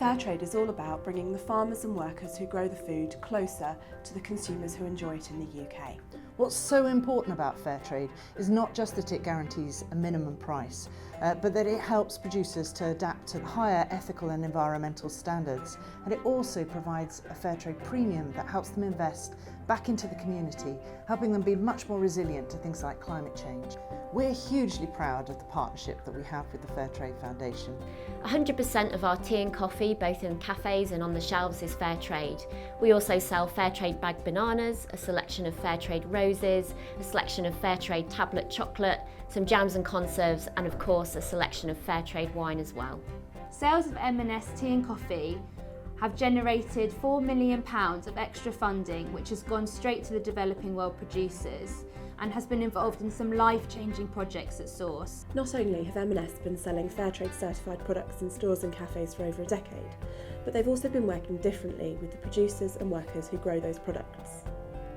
Fairtrade is all about bringing the farmers and workers who grow the food closer to the consumers who enjoy it in the UK. What's so important about Fairtrade is not just that it guarantees a minimum price, but that it helps producers to adapt to higher ethical and environmental standards. And it also provides a Fairtrade premium that helps them invest back into the community, helping them be much more resilient to things like climate change. We're hugely proud of the partnership that we have with the Fairtrade Foundation. 100% of our tea and coffee, both in cafes and on the shelves, is Fairtrade. We also sell Fairtrade bagged bananas, a selection of Fairtrade roses, a selection of Fairtrade tablet chocolate, some jams and conserves, and of course a selection of Fairtrade wine as well. Sales of M&S tea and coffee have generated £4 million of extra funding, which has gone straight to the developing world producers and has been involved in some life-changing projects at source. Not only have M&S been selling Fairtrade certified products in stores and cafes for over a decade, but they've also been working differently with the producers and workers who grow those products.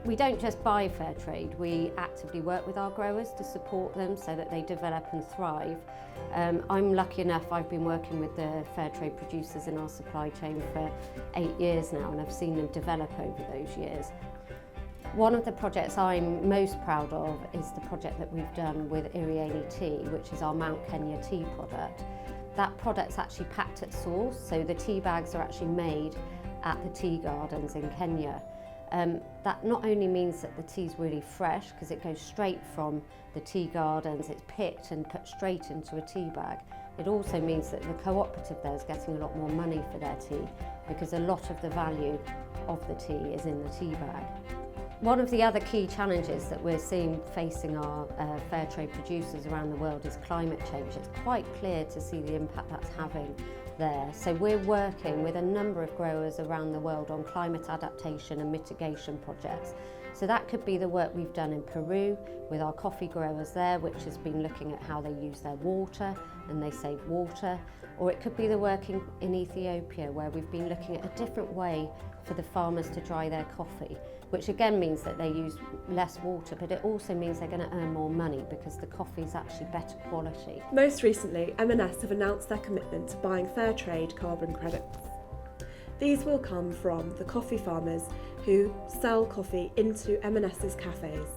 We don't just buy Fairtrade, we actively work with our growers to support them so that they develop and thrive. I'm lucky enough, I've been working with the Fairtrade producers in our supply chain for 8 years now, and I've seen them develop over those years. One of the projects I'm most proud of is the project that we've done with Iriani Tea, which is our Mount Kenya tea product. That product's actually packed at source, so the tea bags are actually made at the tea gardens in Kenya. That not only means that the tea's really fresh, because it goes straight from the tea gardens, it's picked and put straight into a tea bag. It also means that the cooperative there is getting a lot more money for their tea, because a lot of the value of the tea is in the tea bag. One of the other key challenges that we're seeing facing our Fairtrade producers around the world is climate change. It's quite clear to see the impact that's having there. So we're working with a number of growers around the world on climate adaptation and mitigation projects. So that could be the work we've done in Peru with our coffee growers there, which has been looking at how they use their water and they save water. Or it could be the work in Ethiopia, where we've been looking at a different way for the farmers to dry their coffee, which again means that they use less water, but it also means they're going to earn more money because the coffee is actually better quality. Most recently, M&S have announced their commitment to buying Fairtrade carbon credits. These will come from the coffee farmers who sell coffee into M&S's cafes.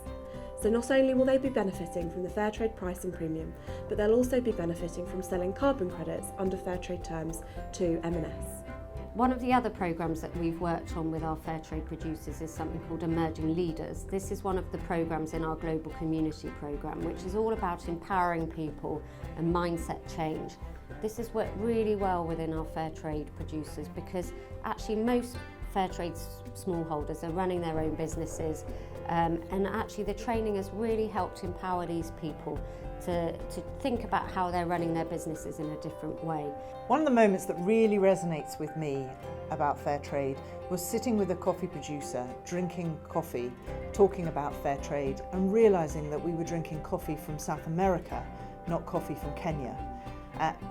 So not only will they be benefiting from the Fairtrade pricing premium, but they'll also be benefiting from selling carbon credits under Fairtrade terms to M&S. One of the other programmes that we've worked on with our Fairtrade producers is something called Emerging Leaders. This is one of the programmes in our Global Community programme, which is all about empowering people and mindset change. This has worked really well within our Fairtrade producers, because actually most Fairtrade smallholders are running their own businesses, and actually the training has really helped empower these people to think about how they're running their businesses in a different way. One of the moments that really resonates with me about Fairtrade was sitting with a coffee producer, drinking coffee, talking about Fairtrade, and realising that we were drinking coffee from South America, not coffee from Kenya.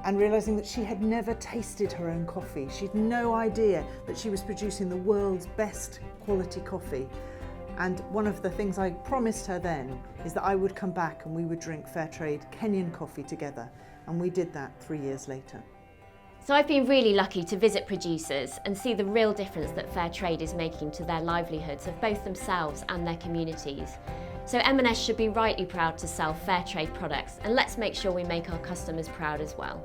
And realising that she had never tasted her own coffee. She'd no idea that she was producing the world's best quality coffee. And one of the things I promised her then is that I would come back and we would drink Fairtrade Kenyan coffee together. And we did that 3 years later. So I've been really lucky to visit producers and see the real difference that Fairtrade is making to their livelihoods of both themselves and their communities. So M&S should be rightly proud to sell Fairtrade products, and let's make sure we make our customers proud as well.